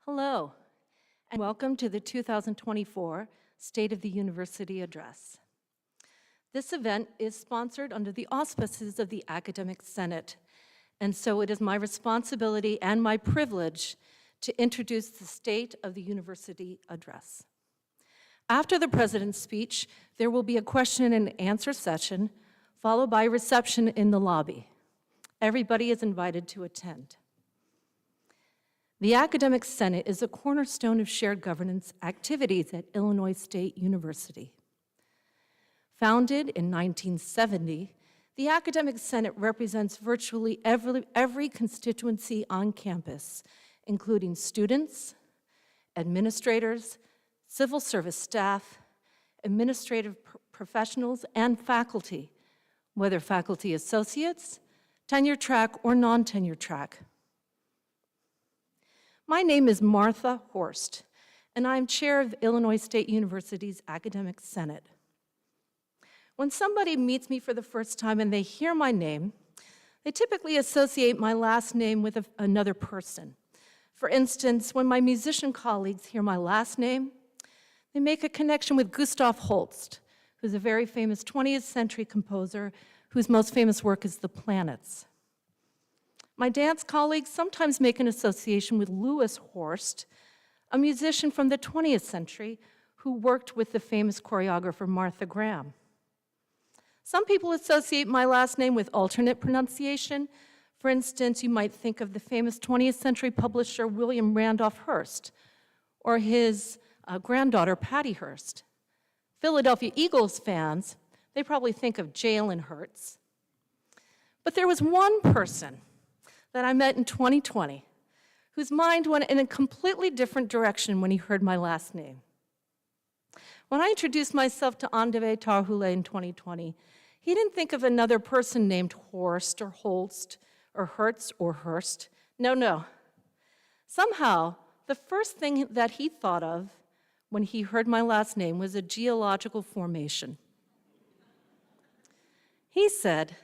Hello, and welcome to the 2024 State of the University Address. This event is sponsored under the auspices of the Academic Senate, and so it is my responsibility and my privilege to introduce the State of the University Address. After the President's speech, there will be a question and answer session, followed by a reception in the lobby. Everybody is invited to attend. The Academic Senate is a cornerstone of shared governance activities at Illinois State University. Founded in 1970, the Academic Senate represents virtually every constituency on campus, including students, administrators, civil service staff, administrative professionals, and faculty, whether faculty associates, tenure track, or non-tenure track. My name is Martha Horst, and I'm chair of Illinois State University's Academic Senate. When somebody meets me for the first time and they hear my name, they typically associate my last name with another person. For instance, when my musician colleagues hear my last name, they make a connection with Gustav Holst, who's a very famous 20th century composer whose most famous work is The Planets. My dance colleagues sometimes make an association with Louis Horst, a musician from the 20th century who worked with the famous choreographer Martha Graham. Some people associate my last name with alternate pronunciation. For instance, you might think of the famous 20th century publisher William Randolph Hearst, or his granddaughter Patty Hearst. Philadelphia Eagles fans, they probably think of Jalen Hurts. But there was one person that I met in 2020, whose mind went in a completely different direction when he heard my last name. When I introduced myself to Andave Tarhule in 2020, he didn't think of another person named Horst or Holst or Hertz or Hurst. No. Somehow, the first thing that he thought of when he heard my last name was a geological formation. He said,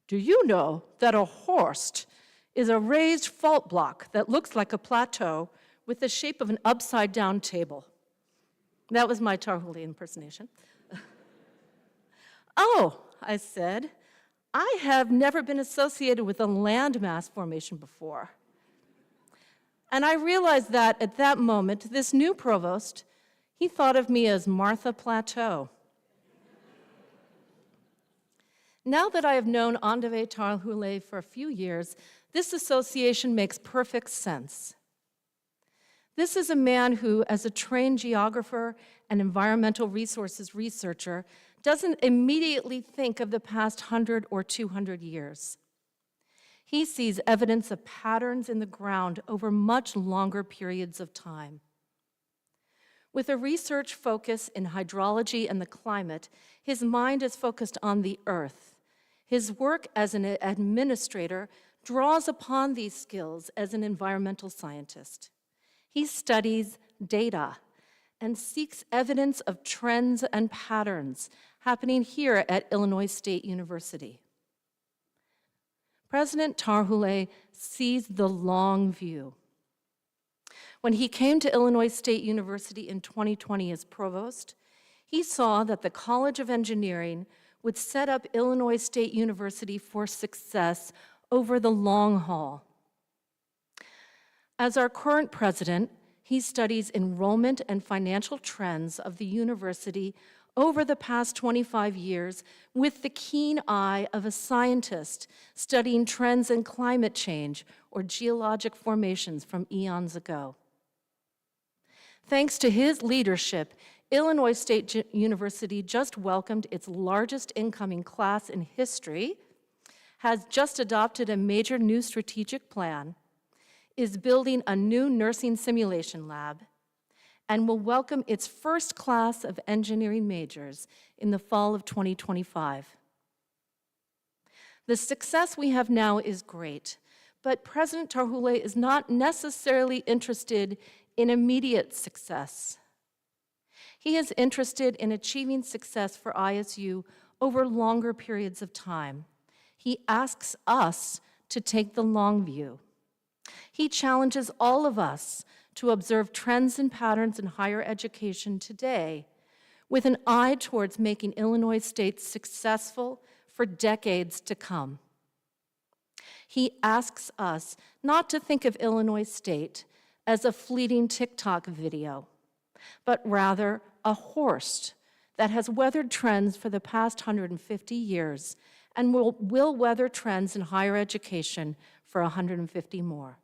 "Do you know that a horst is a raised fault block that looks like a plateau with the shape of an upside-down table?" That was my Tarhule impersonation. "Oh," I said, "I have never been associated with a landmass formation before." And I realized that at that moment, this new provost, he thought of me as Martha Plateau. Now that I have known Andave Tarhule for a few years, this association makes perfect sense. This is a man who, as a trained geographer and environmental resources researcher, doesn't immediately think of the past 100 or 200 years. He sees evidence of patterns in the ground over much longer periods of time. With a research focus in hydrology and the climate, his mind is focused on the earth. His work as an administrator draws upon these skills as an environmental scientist. He studies data and seeks evidence of trends and patterns happening here at Illinois State University. President Tarhule sees the long view. When he came to Illinois State University in 2020 as provost, he saw that the College of Engineering would set up Illinois State University for success over the long haul. As our current president, he studies enrollment and financial trends of the university over the past 25 years with the keen eye of a scientist studying trends in climate change or geologic formations from eons ago. Thanks to his leadership, Illinois State University just welcomed its largest incoming class in history, has just adopted a major new strategic plan, is building a new nursing simulation lab, and will welcome its first class of engineering majors in the fall of 2025. The success we have now is great, but President Tarhule is not necessarily interested in immediate success. He is interested in achieving success for ISU over longer periods of time. He asks us to take the long view. He challenges all of us to observe trends and patterns in higher education today with an eye towards making Illinois State successful for decades to come. He asks us not to think of Illinois State as a fleeting TikTok video, but rather a horse that has weathered trends for the past 150 years and will weather trends in higher education for 150 more.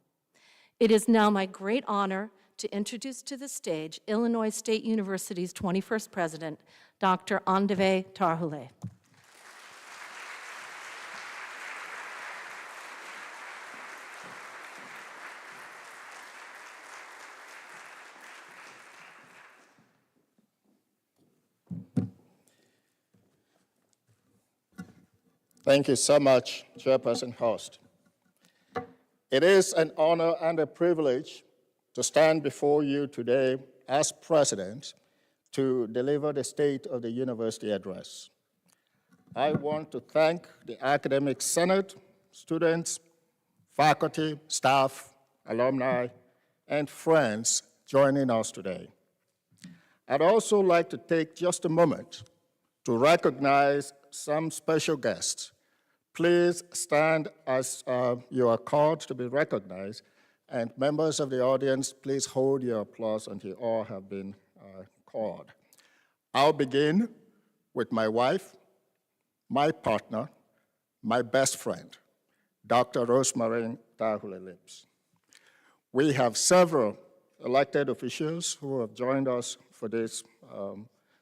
It is now my great honor to introduce to the stage Illinois State University's 21st president, Dr. Andave Tarhule. Thank you so much, Chairperson Host. It is an honor and a privilege to stand before you today as president to deliver the State of the University address. I want to thank the Academic Senate, students, faculty, staff, alumni, and friends joining us today. I'd also like to take just a moment to recognize some special guests. Please stand as you are called to be recognized, and members of the audience, please hold your applause until all have been called. I'll begin with my wife, my partner, my best friend, Dr. Rosemary Tarhule-Lips. We have several elected officials who have joined us for this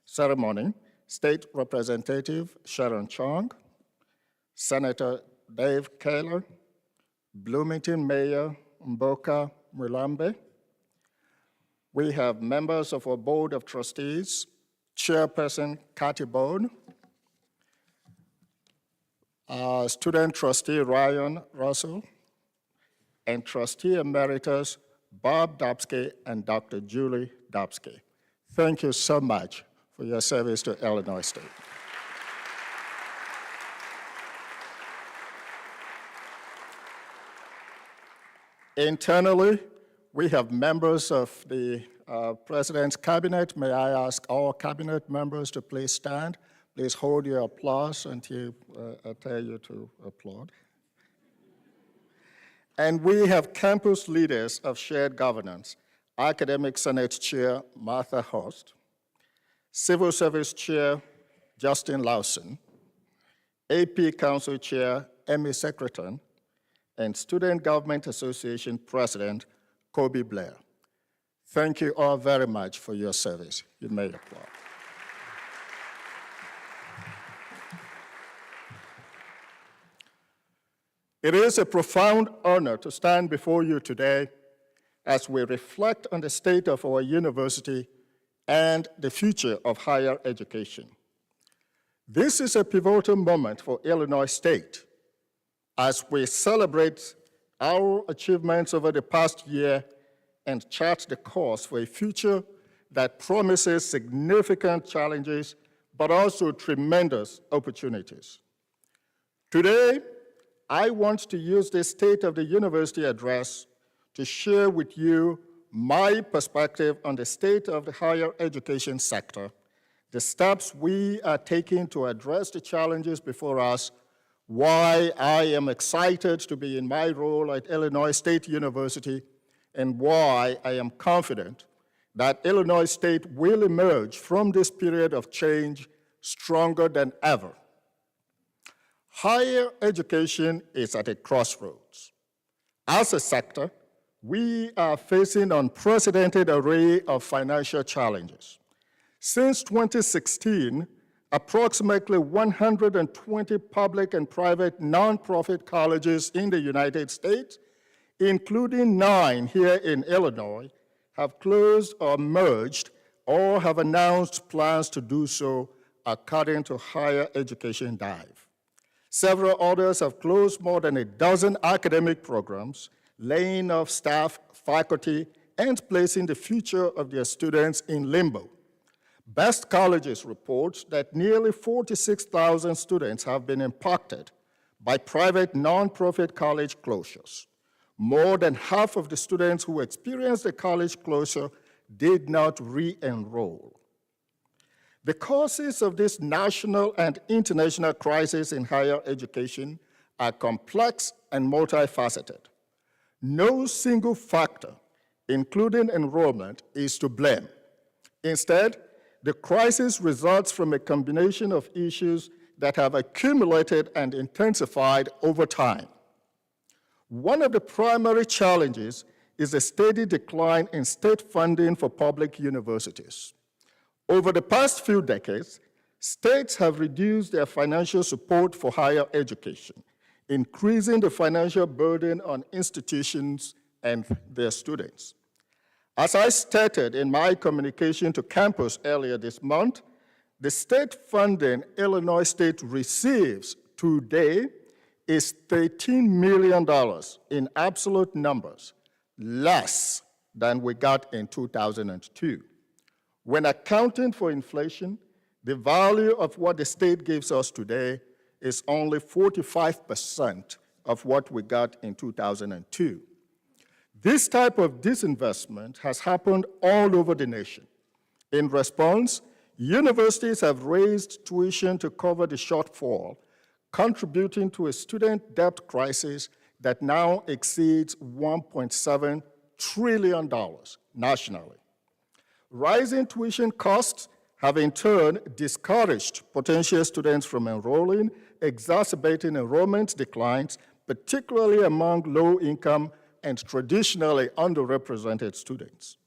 ceremony. State Representative Sharon Chong, Senator Dave Kaler, Bloomington Mayor Mboka Mwilambe. We have members of our Board of Trustees, Chairperson Kathy Bone, Student Trustee Ryan Russell, and Trustee Emeritus Bob Dobsky and Dr. Julie Dobsky. Thank you so much for your service to Illinois State. Internally, we have members of the President's Cabinet. May I ask all Cabinet members to please stand? Please hold your applause until I tell you to applaud. And we have campus leaders of shared governance, Academic Senate Chair Martha Horst, Civil Service Chair Justin Lawson, AP Council Chair Emmy Secretan, and Student Government Association President Kobe Blair. Thank you all very much for your service. You may applaud. It is a profound honor to stand before you today as we reflect on the state of our university and the future of higher education. This is a pivotal moment for Illinois State as we celebrate our achievements over the past year and chart the course for a future that promises significant challenges, but also tremendous opportunities. Today, I want to use this State of the University address to share with you my perspective on the state of the higher education sector, the steps we are taking to address the challenges before us, why I am excited to be in my role at Illinois State University, and why I am confident that Illinois State will emerge from this period of change stronger than ever. Higher education is at a crossroads. As a sector, we are facing an unprecedented array of financial challenges. Since 2016, approximately 120 public and private nonprofit colleges in the United States, including 9 here in Illinois, have closed or merged or have announced plans to do so, according to Higher Education Dive. Several others have closed more than a dozen academic programs, laying off staff, faculty, and placing the future of their students in limbo. Best Colleges reports that nearly 46,000 students have been impacted by private nonprofit college closures. more than half of the students who experienced a college closure did not re-enroll. The causes of this national and international crisis in higher education are complex and multifaceted. No single factor, including enrollment, is to blame. Instead, the crisis results from a combination of issues that have accumulated and intensified over time. One of the primary challenges is a steady decline in state funding for public universities. Over the past few decades, states have reduced their financial support for higher education, increasing the financial burden on institutions and their students. As I stated in my communication to campus earlier this month, the state funding Illinois State receives today is $13 million in absolute numbers, less than we got in 2002. When accounting for inflation, the value of what the state gives us today is only 45% of what we got in 2002. This type of disinvestment has happened all over the nation. In response, universities have raised tuition to cover the shortfall, contributing to a student debt crisis that now exceeds $1.7 trillion nationally. Rising tuition costs have in turn discouraged potential students from enrolling, exacerbating enrollment declines, particularly among low-income and traditionally underrepresented students.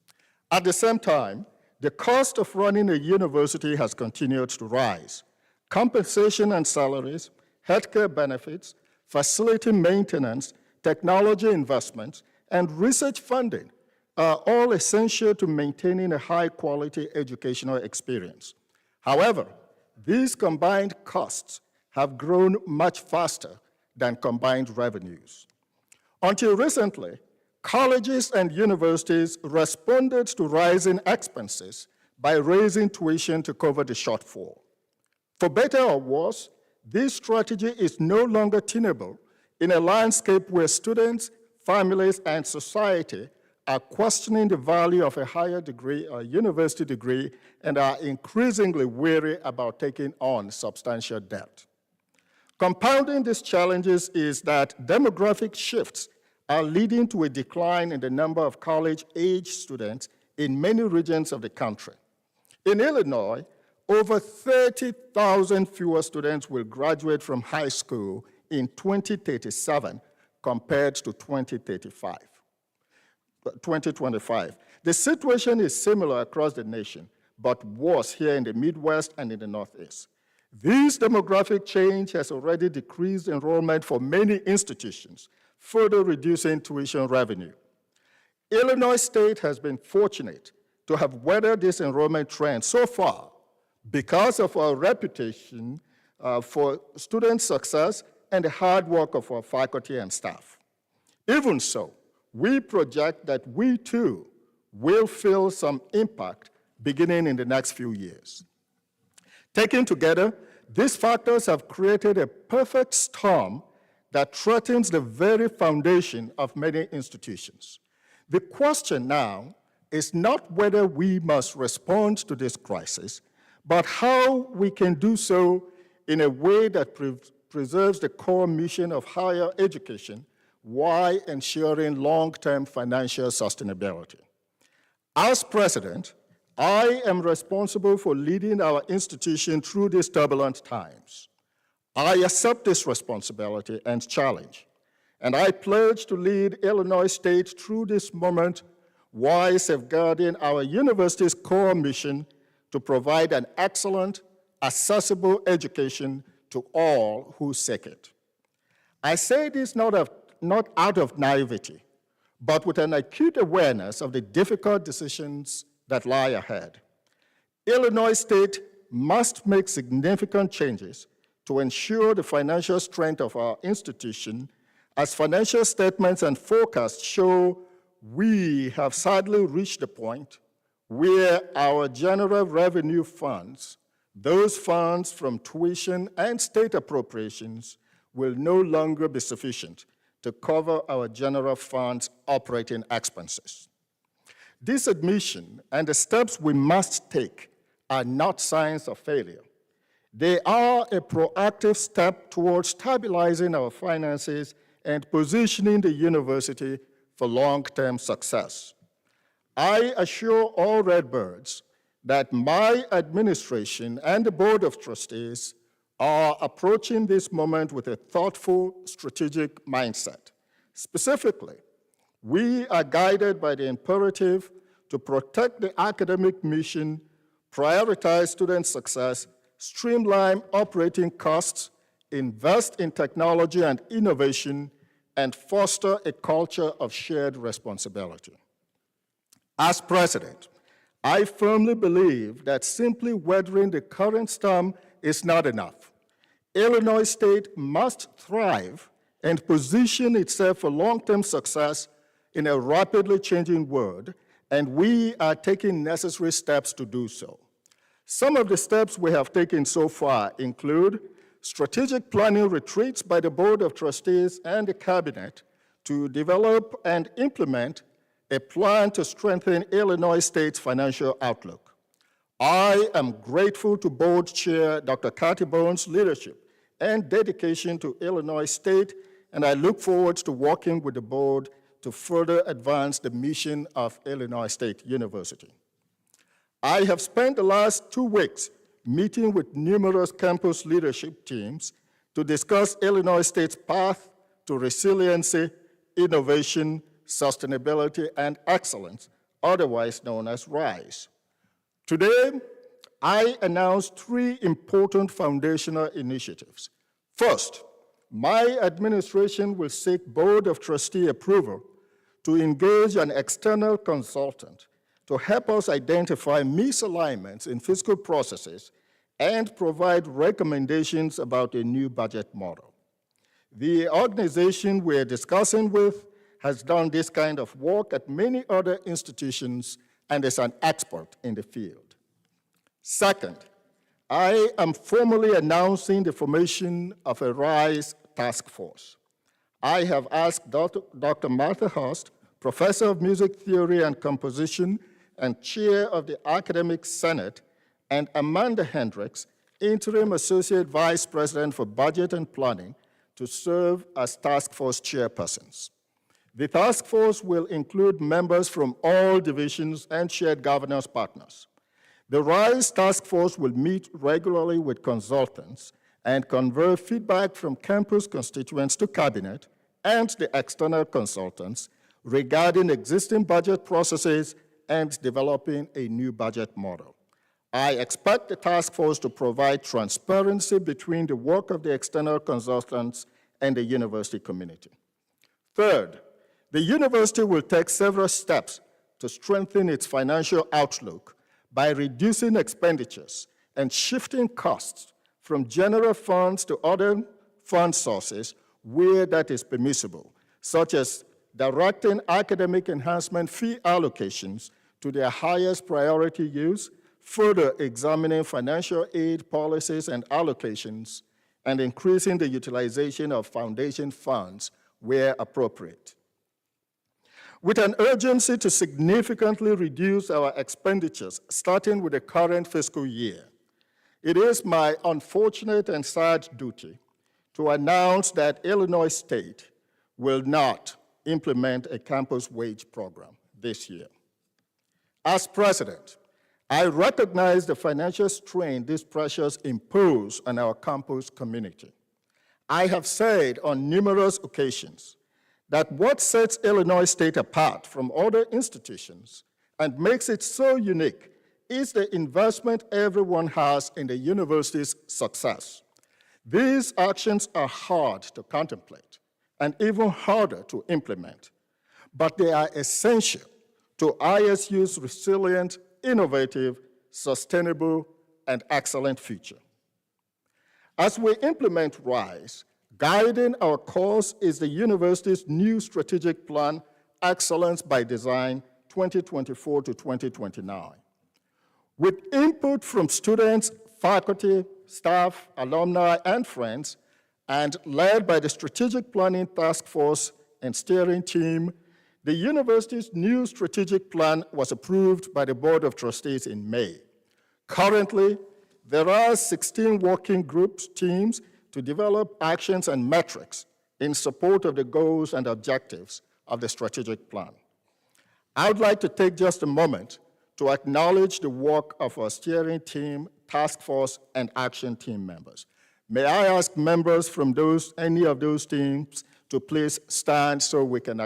At the same time, the cost of running a university has continued to rise. Compensation and salaries, healthcare benefits, facility maintenance, technology investments, and research funding are all essential to maintaining a high-quality educational experience. However, these combined costs have grown much faster than combined revenues. Until recently, colleges and universities responded to rising expenses by raising tuition to cover the shortfall. For better or worse, this strategy is no longer tenable in a landscape where students, families, and society are questioning the value of a higher degree or university degree and are increasingly wary about taking on substantial debt. Compounding these challenges is that demographic shifts are leading to a decline in the number of college-age students in many regions of the country. In Illinois, over 30,000 fewer students will graduate from high school in 2037 compared to 2025. The situation is similar across the nation, but worse here in the Midwest and in the Northeast. This demographic change has already decreased enrollment for many institutions, further reducing tuition revenue. Illinois State has been fortunate to have weathered this enrollment trend so far because of our reputation for student success and the hard work of our faculty and staff. Even so, we project that we too will feel some impact beginning in the next few years. Taken together, these factors have created a perfect storm that threatens the very foundation of many institutions. The question now is not whether we must respond to this crisis, but how we can do so in a way that preserves the core mission of higher education while ensuring long-term financial sustainability. As president, I am responsible for leading our institution through these turbulent times. I accept this responsibility and challenge, and I pledge to lead Illinois State through this moment while safeguarding our university's core mission to provide an excellent, accessible education to all who seek it. I say this not out of naivety, but with an acute awareness of the difficult decisions that lie ahead. Illinois State must make significant changes to ensure the financial strength of our institution, as financial statements and forecasts show we have sadly reached the point where our general revenue funds, those funds from tuition and state appropriations, will no longer be sufficient to cover our general fund's operating expenses. This admission and the steps we must take are not signs of failure. They are a proactive step towards stabilizing our finances and positioning the university for long-term success. I assure all Redbirds that my administration and the Board of Trustees are approaching this moment with a thoughtful, strategic mindset. Specifically, we are guided by the imperative to protect the academic mission, prioritize student success, streamline operating costs, invest in technology and innovation, and foster a culture of shared responsibility. As president, I firmly believe that simply weathering the current storm is not enough. Illinois State must thrive and position itself for long-term success in a rapidly changing world, and we are taking necessary steps to do so. Some of the steps we have taken so far include strategic planning retreats by the Board of Trustees and the Cabinet to develop and implement a plan to strengthen Illinois State's financial outlook. I am grateful to Board Chair Dr. Kathy Bowen's leadership and dedication to Illinois State, and I look forward to working with the board to further advance the mission of Illinois State University. I have spent the last 2 weeks meeting with numerous campus leadership teams to discuss Illinois State's path to resiliency, innovation, sustainability, and excellence, otherwise known as RISE. Today, I announced 3 important foundational initiatives. First, my administration will seek Board of Trustee approval to engage an external consultant to help us identify misalignments in fiscal processes and provide recommendations about a new budget model. The organization we're discussing with has done this kind of work at many other institutions and is an expert in the field. Second, I am formally announcing the formation of a RISE task force. I have asked Dr. Martha Hurst, Professor of Music Theory and Composition and Chair of the Academic Senate, and Amanda Hendricks, Interim Associate Vice President for Budget and Planning, to serve as task force chairpersons. The task force will include members from all divisions and shared governance partners. The RISE task force will meet regularly with consultants and convey feedback from campus constituents to cabinet and the external consultants regarding existing budget processes and developing a new budget model. I expect the task force to provide transparency between the work of the external consultants and the university community. Third, the university will take several steps to strengthen its financial outlook by reducing expenditures and shifting costs from general funds to other fund sources where that is permissible, such as directing academic enhancement fee allocations to their highest priority use, further examining financial aid policies and allocations, and increasing the utilization of foundation funds where appropriate. With an urgency to significantly reduce our expenditures, starting with the current fiscal year, it is my unfortunate and sad duty to announce that Illinois State will not implement a campus wage program this year. As president, I recognize the financial strain these pressures impose on our campus community. I have said on numerous occasions that what sets Illinois State apart from other institutions and makes it so unique is the investment everyone has in the university's success. These actions are hard to contemplate and even harder to implement, but they are essential to ISU's resilient, innovative, sustainable, and excellent future. As we implement RISE, guiding our course is the university's new strategic plan, Excellence by Design 2024 to 2029. With input from students, faculty, staff, alumni, and friends, and led by the Strategic Planning Task Force and Steering Team, the university's new strategic plan was approved by the Board of Trustees in May. Currently, there are 16 working groups, teams, to develop actions and metrics in support of the goals and objectives of the strategic plan. I would like to take just a moment to acknowledge the work of our steering team, task force, and action team members. May I ask members from any of those teams to please stand so we can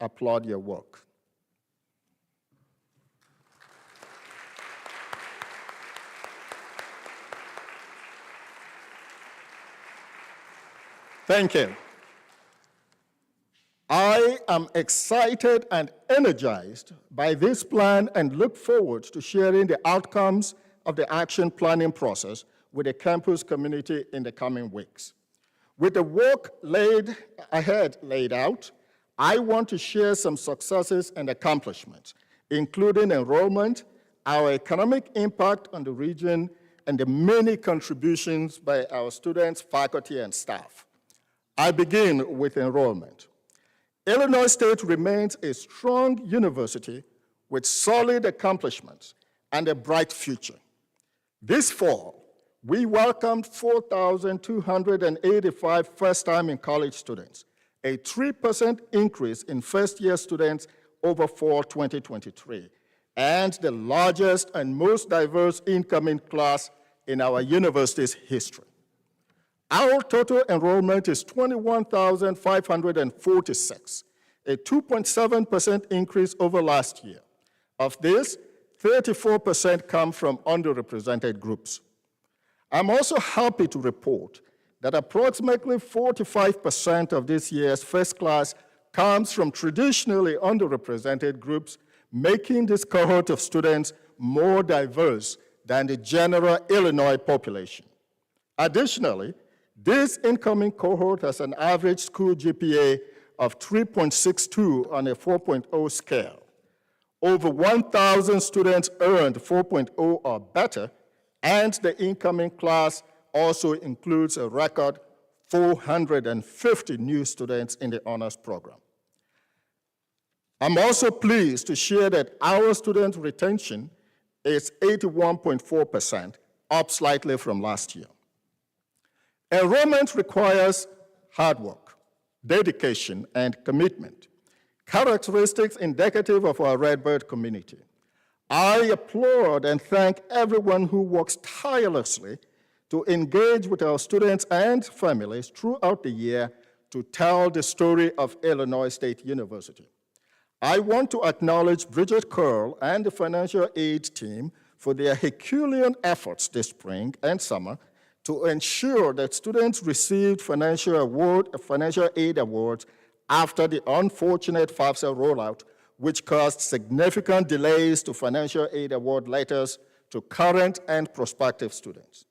applaud your work. Thank you. I am excited and energized by this plan and look forward to sharing the outcomes of the action planning process with the campus community in the coming weeks. With the work laid out, I want to share some successes and accomplishments, including enrollment, our economic impact on the region, and the many contributions by our students, faculty, and staff. I begin with enrollment. Illinois State remains a strong university with solid accomplishments and a bright future. This fall, we welcomed 4,285 first-time in college students, a 3% increase in first-year students over fall 2023, and the largest and most diverse incoming class in our university's history. Our total enrollment is 21,546, a 2.7% increase over last year. Of this, 34% come from underrepresented groups. I'm also happy to report that approximately 45% of this year's first class comes from traditionally underrepresented groups, making this cohort of students more diverse than the general Illinois population. Additionally, this incoming cohort has an average school GPA of 3.62 on a 4.0 scale. Over 1,000 students earned 4.0 or better, and the incoming class also includes a record 450 new students in the honors program. I'm also pleased to share that our student retention is 81.4%, up slightly from last year. Enrollment requires hard work, dedication, and commitment, characteristics indicative of our Redbird community. I applaud and thank everyone who works tirelessly to engage with our students and families throughout the year to tell the story of Illinois State University. I want to acknowledge Bridget Curl and the financial aid team for their Herculean efforts this spring and summer to ensure that students received financial aid awards after the unfortunate FAFSA rollout, which caused significant delays to financial aid award letters to current and prospective students.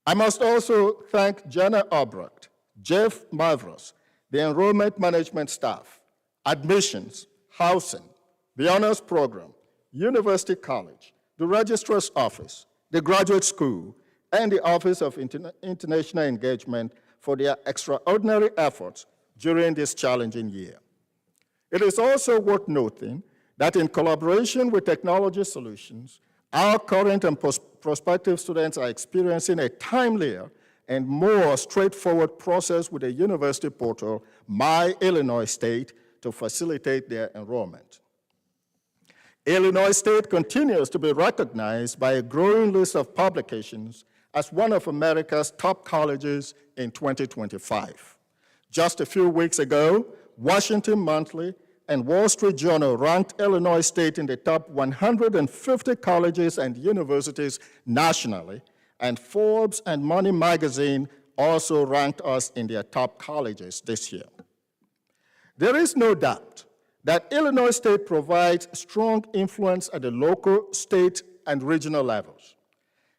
I must also thank Jenna Albrecht, Jeff Mavros, the enrollment management staff, admissions, housing, the honors program, University College, the registrar's office, the graduate school, and the Office of International Engagement for their extraordinary efforts during this challenging year. It is also worth noting that in collaboration with Technology Solutions, our current and prospective students are experiencing a timelier and more straightforward process with the university portal, My Illinois State, to facilitate their enrollment. Illinois State continues to be recognized by a growing list of publications as one of America's top colleges in 2025. Just a few weeks ago, Washington Monthly and Wall Street Journal ranked Illinois State in the top 150 colleges and universities nationally, and Forbes and Money Magazine also ranked us in their top colleges this year. There is no doubt that Illinois State provides strong influence at the local, state, and regional levels.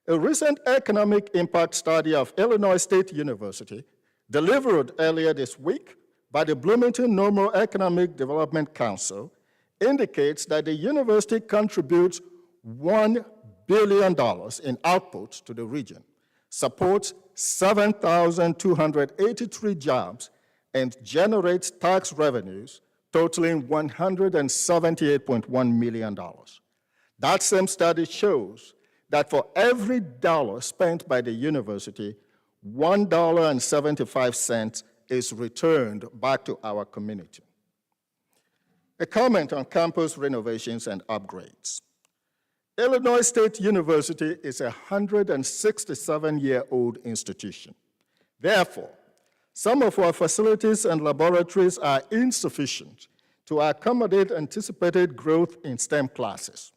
A recent economic impact study of Illinois State University, delivered earlier this week by the Bloomington Normal Economic Development Council, indicates that the university contributes $1 billion in output to the region, supports 7,283 jobs, and generates tax revenues totaling $178.1 million. That same study shows that for every dollar spent by the university, $1.75 is returned back to our community. A comment on campus renovations and upgrades. Illinois State University is a 167-year-old institution. Therefore, some of our facilities and laboratories are insufficient to accommodate anticipated growth in STEM classes.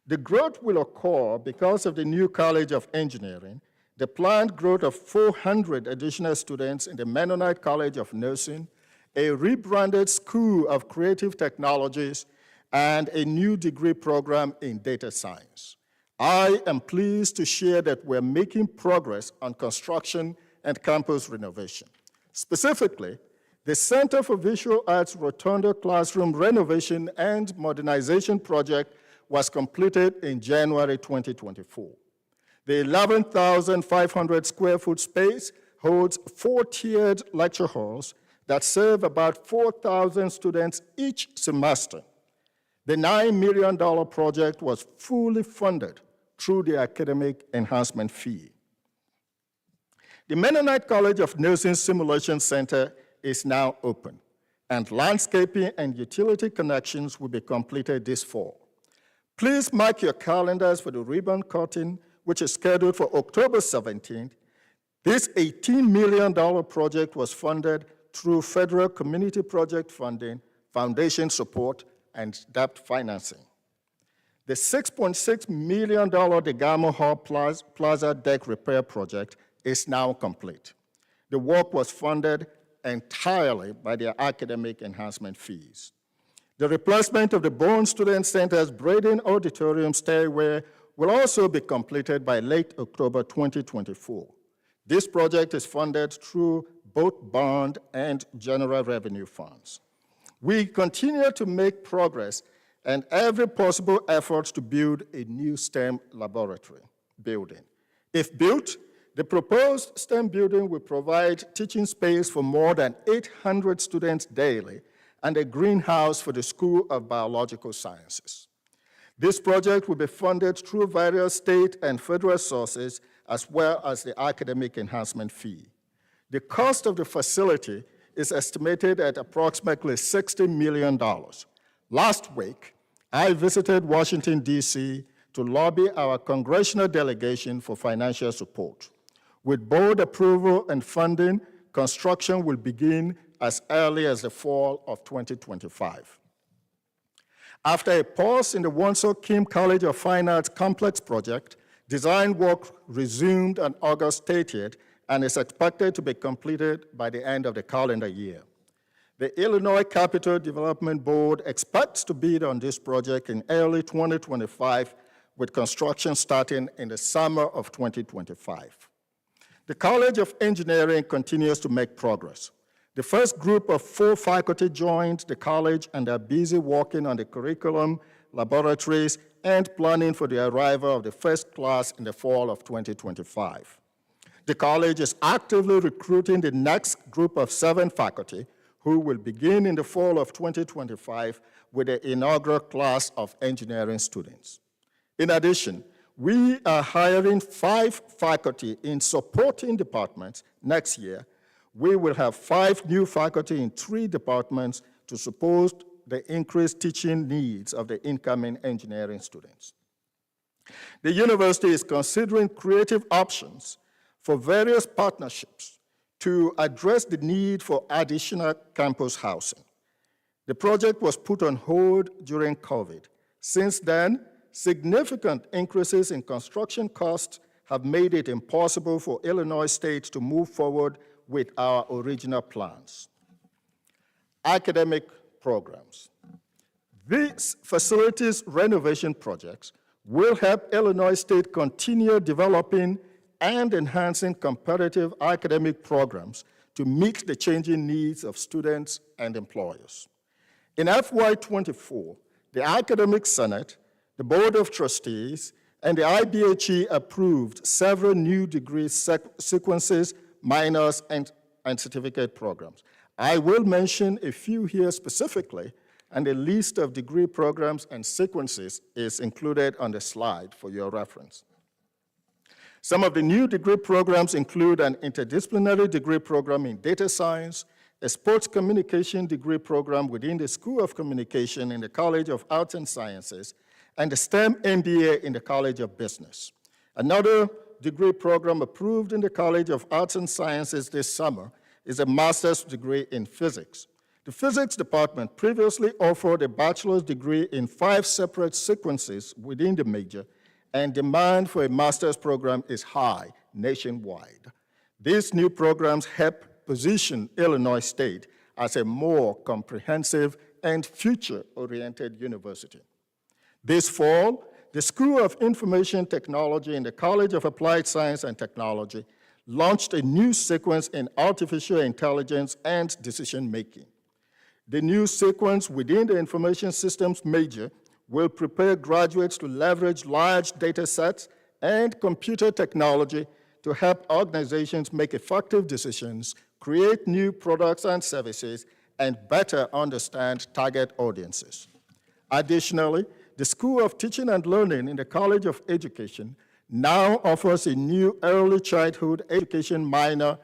The growth will occur because of the new College of Engineering, the planned growth of 400 additional students in the Mennonite College of Nursing, a rebranded School of Creative Technologies, and a new degree program in data science. I am pleased to share that we're making progress on construction and campus renovation. Specifically, the Center for Visual Arts Rotunda Classroom Renovation and Modernization Project was completed in January 2024. The 11,500 square foot space holds 4 tiered lecture halls that serve about 4,000 students each semester. The $9 million project was fully funded through the academic enhancement fee. The Mennonite College of Nursing Simulation Center is now open, and landscaping and utility connections will be completed this fall. Please mark your calendars for the ribbon cutting, which is scheduled for October 17th. This $18 million project was funded through federal community project funding, foundation support, and debt financing. The $6.6 million DeGamo Hall Plaza deck repair project is now complete. The work was funded entirely by the academic enhancement fees. The replacement of the Bourne Student Center's Braden Auditorium stairway will also be completed by late October 2024. This project is funded through both bond and general revenue funds. We continue to make progress and every possible effort to build a new STEM laboratory building. If built, the proposed STEM building will provide teaching space for more than 800 students daily and a greenhouse for the School of Biological Sciences. This project will be funded through various state and federal sources as well as the academic enhancement fee. The cost of the facility is estimated at approximately $60 million. Last week, I visited Washington, D.C. to lobby our congressional delegation for financial support. With board approval and funding, construction will begin as early as the fall of 2025. After a pause in the Wonsor Kim College of Fine Arts complex project, design work resumed on August 30th and is expected to be completed by the end of the calendar year. The Illinois Capital Development Board expects to bid on this project in early 2025, with construction starting in the summer of 2025. The College of Engineering continues to make progress. The first group of 4 faculty joined the college and are busy working on the curriculum, laboratories, and planning for the arrival of the first class in the fall of 2025. The college is actively recruiting the next group of 7 faculty who will begin in the fall of 2025 with the inaugural class of engineering students. In addition, we are hiring 5 faculty in supporting departments next year. We will have 5 new faculty in 3 departments to support the increased teaching needs of the incoming engineering students. The university is considering creative options for various partnerships to address the need for additional campus housing. The project was put on hold during COVID. Since then, significant increases in construction costs have made it impossible for Illinois State to move forward with our original plans. Academic programs. These facilities renovation projects will help Illinois State continue developing and enhancing competitive academic programs to meet the changing needs of students and employers. In FY24, the Academic Senate, the Board of Trustees, and the IBHE approved several new degree sequences, minors, and certificate programs. I will mention a few here specifically, and a list of degree programs and sequences is included on the slide for your reference. Some of the new degree programs include an interdisciplinary degree program in data science, a sports communication degree program within the School of Communication in the College of Arts and Sciences, and a STEM MBA in the College of Business. Another degree program approved in the College of Arts and Sciences this summer is a master's degree in physics. The physics department previously offered a bachelor's degree in 5 separate sequences within the major, and demand for a master's program is high nationwide. These new programs help position Illinois State as a more comprehensive and future-oriented university. This fall, the School of Information Technology in the College of Applied Science and Technology launched a new sequence in artificial intelligence and decision-making. The new sequence within the information systems major will prepare graduates to leverage large data sets and computer technology to help organizations make effective decisions, create new products and services, and better understand target audiences. Additionally, the School of Teaching and Learning in the College of Education now offers a new early childhood education minor,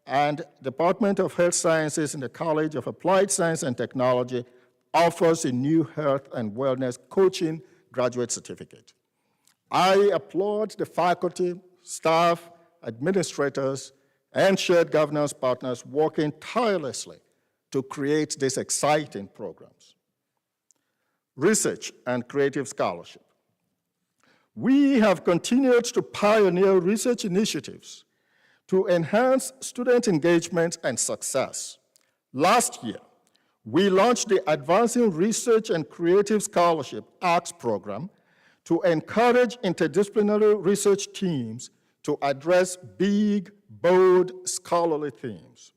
and Department of Health Sciences in the College of Applied Science and Technology offers a new health and wellness coaching graduate certificate. I applaud the faculty, staff, administrators, and shared governance partners working tirelessly to create these exciting programs. Research and creative scholarship. We have continued to pioneer research initiatives to enhance student engagement and success. Last year, we launched the Advancing Research and Creative Scholarship ARCS program to encourage interdisciplinary research teams to address big, bold, scholarly themes.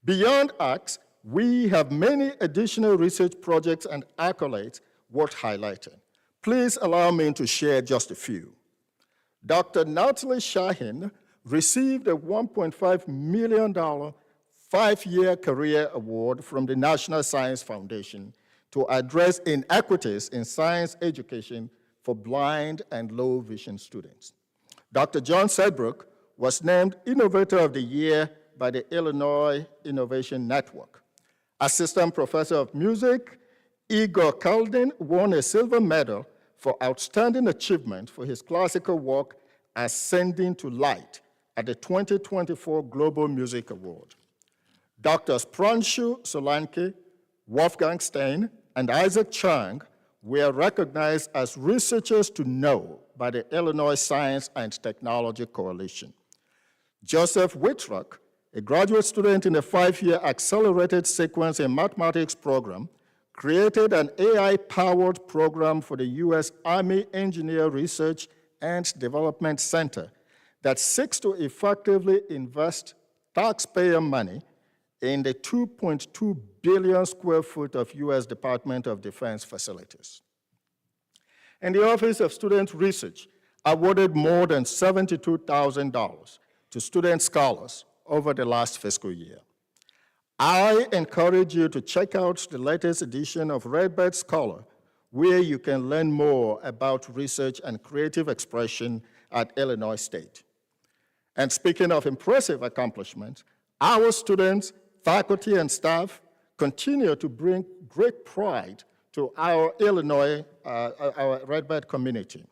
Beyond ARCS, we have many additional research projects and accolades worth highlighting. Please allow me to share just a few. Dr. Natalie Shahin received a $1.5 million 5-year career award from the National Science Foundation to address inequities in science education for blind and low vision students. Dr. John Sedbrook was named Innovator of the Year by the Illinois Innovation Network. Assistant Professor of Music, Igor Kaldin won a silver medal for outstanding achievement for his classical work, Ascending to Light, at the 2024 Global Music Award. Drs. Pranshu Solanki, Wolfgang Stein, and Isaac Chang were recognized as researchers to know by the Illinois Science and Technology Coalition. Joseph Whitrock, a graduate student in a 5-year accelerated sequence in mathematics program, created an AI-powered program for the U.S. Army Engineer Research and Development Center that seeks to effectively invest taxpayer money in the 2.2 billion square foot of U.S. Department of Defense facilities. And the Office of Student Research awarded more than $72,000 to student scholars over the last fiscal year. I encourage you to check out the latest edition of Redbird Scholar, where you can learn more about research and creative expression at Illinois State. And speaking of impressive accomplishments, our students, faculty, and staff continue to bring great pride to our Illinois, our Redbird community.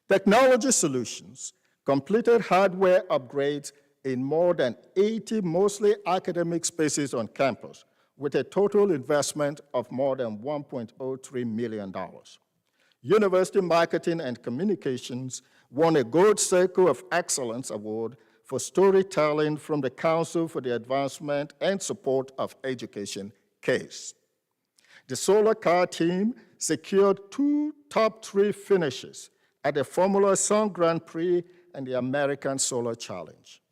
Technology Solutions completed hardware upgrades in more than 80 mostly academic spaces on campus, with a total investment of more than $1.03 million. University Marketing and Communications won a Gold Circle of Excellence Award for storytelling from the Council for the Advancement and Support of Education, CASE. The Solar Car team secured 2 top 3 finishes at the Formula Sun Grand Prix and the American Solar Challenge.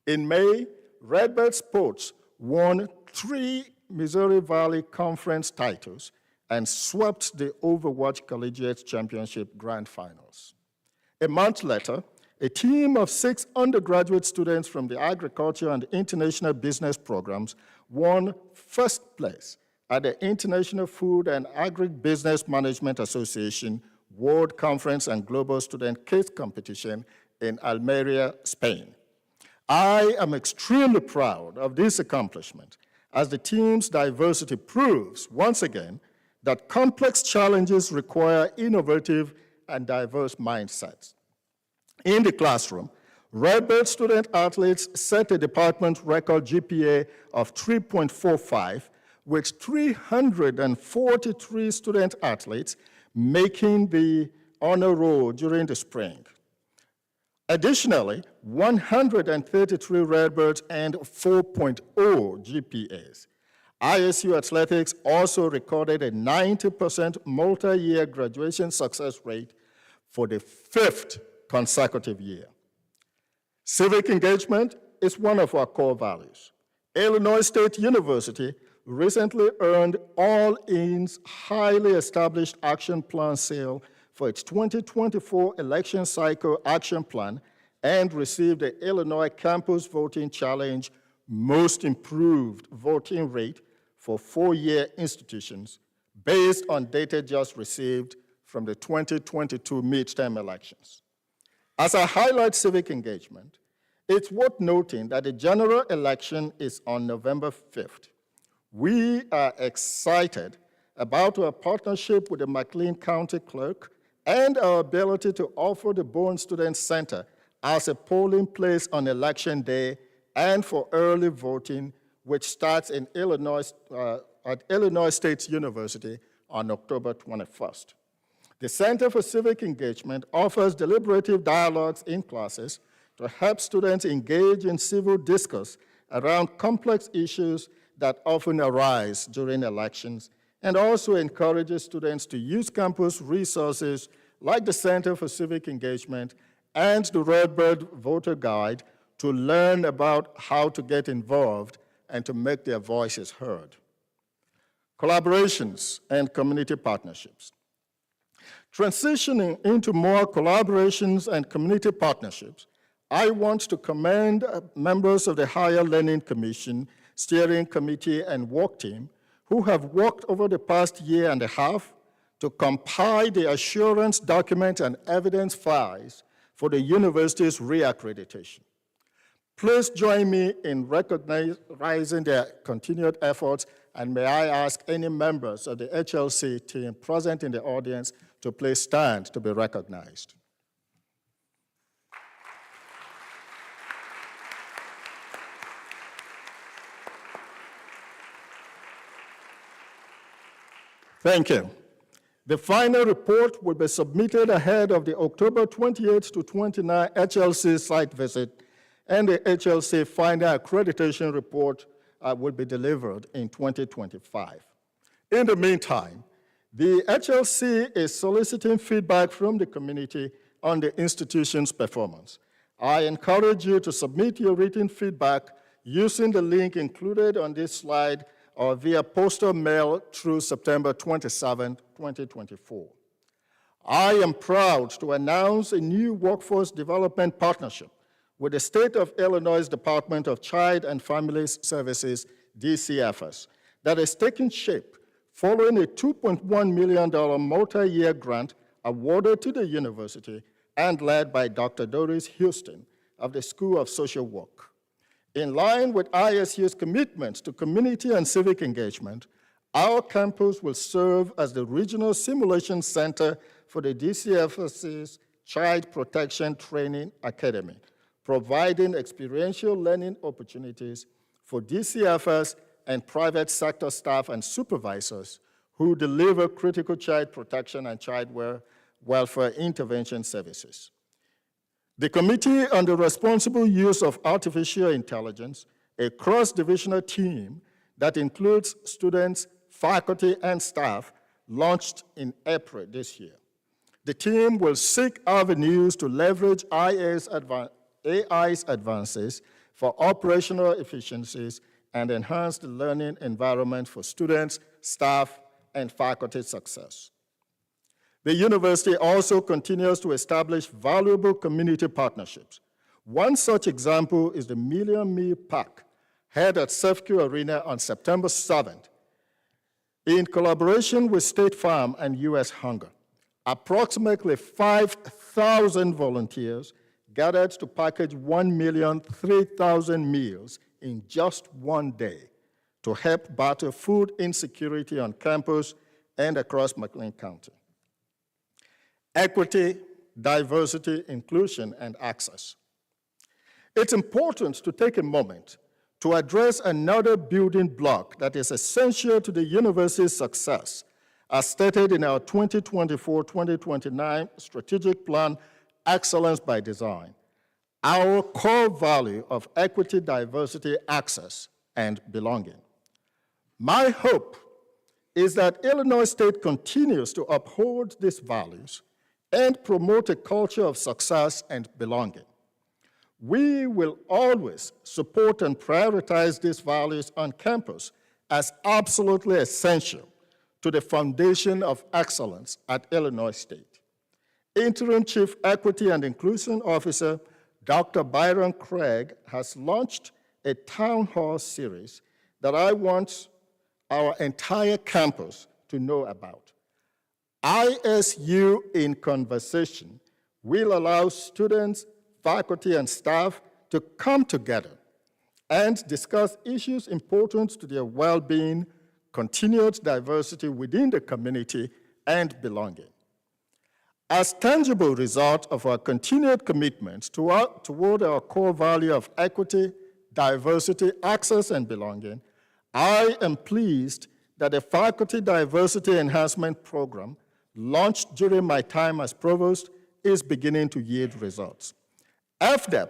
In May, Redbird Sports won 3 Missouri Valley Conference titles and swept the Overwatch Collegiate Championship Grand Finals. A month later, a team of 6 undergraduate students from the Agriculture and International Business programs won first place at the International Food and Agribusiness Management Association World Conference and Global Student Case Competition in Almeria, Spain. I am extremely proud of this accomplishment, as the team's diversity proves, once again, that complex challenges require innovative and diverse mindsets. In the classroom, Redbird student athletes set a department record GPA of 3.45, with 343 student athletes making the honor roll during the spring. Additionally, 133 Redbirds earned 4.0 GPAs. ISU Athletics also recorded a 90% multi-year graduation success rate for the 5th consecutive year. Civic engagement is one of our core values. Illinois State University recently earned All-In's highly established action plan seal for its 2024 election cycle action plan and received the Illinois Campus Voting Challenge Most Improved Voting Rate for 4-year institutions based on data just received from the 2022 midterm elections. As I highlight civic engagement, it's worth noting that the general election is on November 5th. We are excited about our partnership with the McLean County Clerk and our ability to offer the Bowen Student Center as a polling place on election day and for early voting, which starts in Illinois, at Illinois State University on October 21st. The Center for Civic Engagement offers deliberative dialogues in classes to help students engage in civil discourse around complex issues that often arise during elections, and also encourages students to use campus resources like the Center for Civic Engagement and the Redbird Voter Guide to learn about how to get involved and to make their voices heard. Collaborations and community partnerships. Transitioning into more collaborations and community partnerships, I want to commend members of the Higher Learning Commission, Steering Committee, and Work Team who have worked over the past year and a half to compile the assurance document and evidence files for the university's reaccreditation. Please join me in recognizing their continued efforts, and may I ask any members of the HLC team present in the audience to please stand to be recognized. Thank you. The final report will be submitted ahead of the October 28 to 29 HLC site visit, and the HLC final accreditation report will be delivered in 2025. In the meantime, the HLC is soliciting feedback from the community on the institution's performance. I encourage you to submit your written feedback using the link included on this slide or via postal mail through September 27, 2024. I am proud to announce a new workforce development partnership with the State of Illinois Department of Child and Family Services, DCFS, that is taking shape following a $2.1 million multi-year grant awarded to the university and led by Dr. Doris Houston of the School of Social Work. In line with ISU's commitment to community and civic engagement, our campus will serve as the regional simulation center for the DCFS's Child Protection Training Academy, providing experiential learning opportunities for DCFS and private sector staff and supervisors who deliver critical child protection and child welfare intervention services. The Committee on the Responsible Use of Artificial Intelligence, a cross-divisional team that includes students, faculty, and staff, launched in April this year. The team will seek avenues to leverage AI's advances for operational efficiencies and enhance the learning environment for students, staff, and faculty success. The university also continues to establish valuable community partnerships. One such example is the Million Meal Pack, held at Civic Arena on September 7th. In collaboration with State Farm and U.S. Hunger, approximately 5,000 volunteers gathered to package 1,003,000 meals in just one day to help battle food insecurity on campus and across McLean County. Equity, diversity, inclusion, and access. It's important to take a moment to address another building block that is essential to the university's success, as stated in our 2024-2029 strategic plan, Excellence by Design, our core value of equity, diversity, access, and belonging. My hope is that Illinois State continues to uphold these values and promote a culture of success and belonging. We will always support and prioritize these values on campus as absolutely essential to the foundation of excellence at Illinois State. Interim Chief Equity and Inclusion Officer Dr. Byron Craig has launched a town hall series that I want our entire campus to know about. ISU in Conversation will allow students, faculty, and staff to come together and discuss issues important to their well-being, continued diversity within the community, and belonging. As tangible result of our continued commitment toward our core value of equity, diversity, access, and belonging, I am pleased that the Faculty Diversity Enhancement Program, launched during my time as provost, is beginning to yield results. FDEP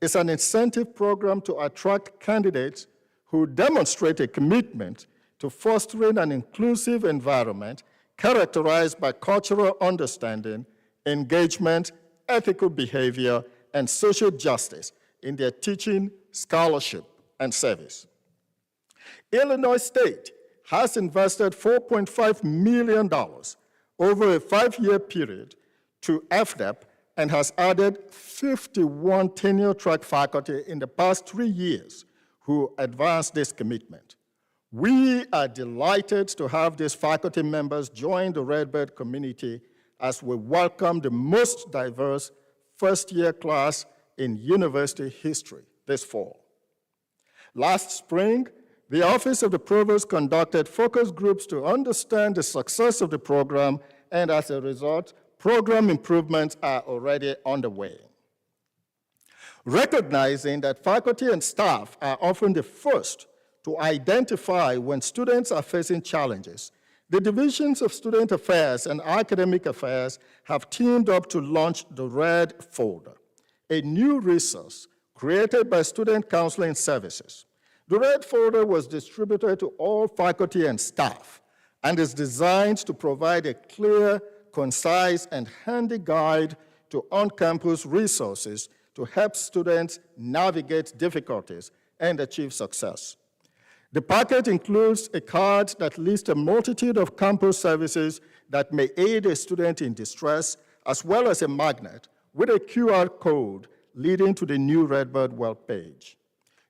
is an incentive program to attract candidates who demonstrate a commitment to fostering an inclusive environment characterized by cultural understanding, engagement, ethical behavior, and social justice in their teaching, scholarship, and service. Illinois State has invested $4.5 million over a 5-year period to FDEP and has added 51 tenure-track faculty in the past 3 years who advanced this commitment. We are delighted to have these faculty members join the Redbird community as we welcome the most diverse first-year class in university history this fall. Last spring, the Office of the Provost conducted focus groups to understand the success of the program, and as a result, program improvements are already underway. Recognizing that faculty and staff are often the first to identify when students are facing challenges, the Divisions of Student Affairs and Academic Affairs have teamed up to launch the Red Folder, a new resource created by Student Counseling Services. The Red Folder was distributed to all faculty and staff and is designed to provide a clear, concise, and handy guide to on-campus resources to help students navigate difficulties and achieve success. The packet includes a card that lists a multitude of campus services that may aid a student in distress, as well as a magnet with a QR code leading to the new Redbird web page.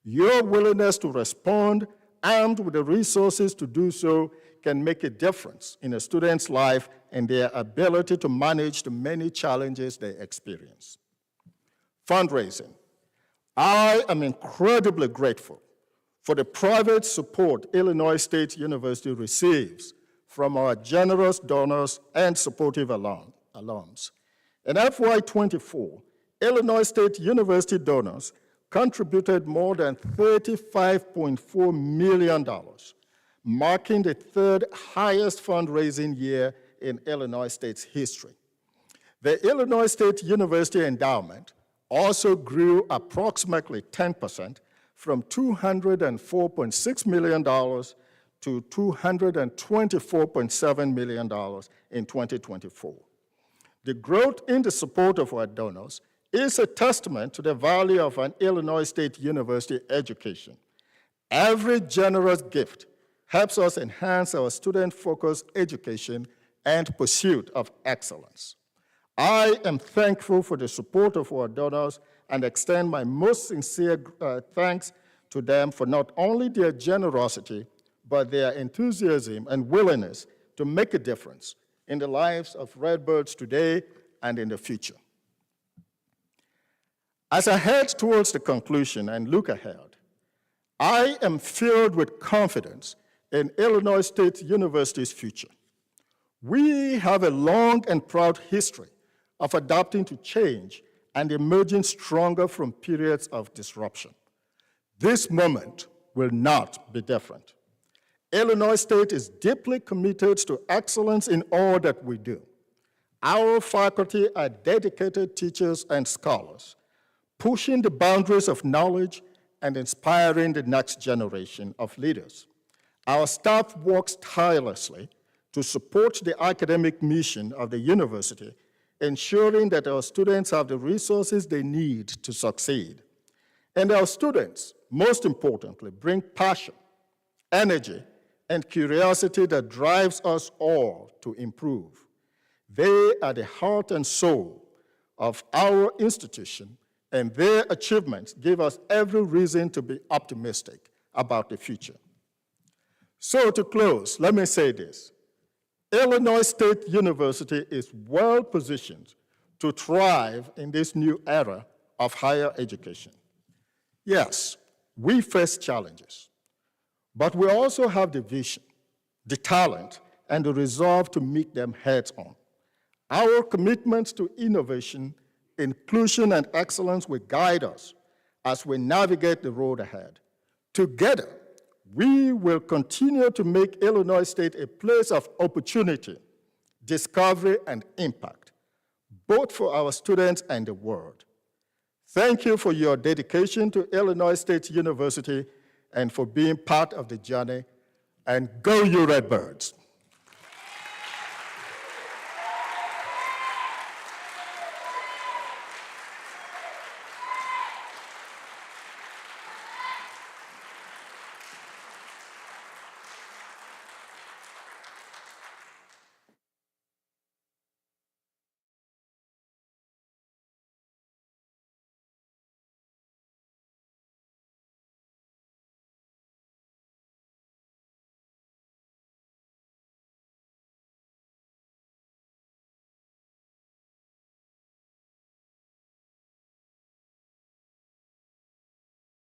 Your willingness to respond, armed with the resources to do so, can make a difference in a student's life and their ability to manage the many challenges they experience. Fundraising. I am incredibly grateful for the private support Illinois State University receives from our generous donors and supportive alums. In FY24, Illinois State University donors contributed more than $35.4 million, marking the third highest fundraising year in Illinois State's history. The Illinois State University endowment also grew approximately 10%, from $204.6 million to $224.7 million in 2024. The growth in the support of our donors is a testament to the value of an Illinois State University education. Every generous gift helps us enhance our student-focused education and pursuit of excellence. I am thankful for the support of our donors and extend my most sincere thanks to them for not only their generosity, but their enthusiasm and willingness to make a difference in the lives of Redbirds today and in the future. As I head towards the conclusion and look ahead, I am filled with confidence in Illinois State University's future. We have a long and proud history of adapting to change and emerging stronger from periods of disruption. This moment will not be different. Illinois State is deeply committed to excellence in all that we do. Our faculty are dedicated teachers and scholars, pushing the boundaries of knowledge and inspiring the next generation of leaders. Our staff works tirelessly to support the academic mission of the university, ensuring that our students have the resources they need to succeed. And our students, most importantly, bring passion, energy, and curiosity that drives us all to improve. They are the heart and soul of our institution, and their achievements give us every reason to be optimistic about the future. So to close, let me say this. Illinois State University is well positioned to thrive in this new era of higher education. Yes, we face challenges, but we also have the vision, the talent, and the resolve to meet them heads on. Our commitment to innovation, inclusion, and excellence will guide us as we navigate the road ahead. Together, we will continue to make Illinois State a place of opportunity, discovery, and impact, both for our students and the world. Thank you for your dedication to Illinois State University and for being part of the journey. And go you Redbirds!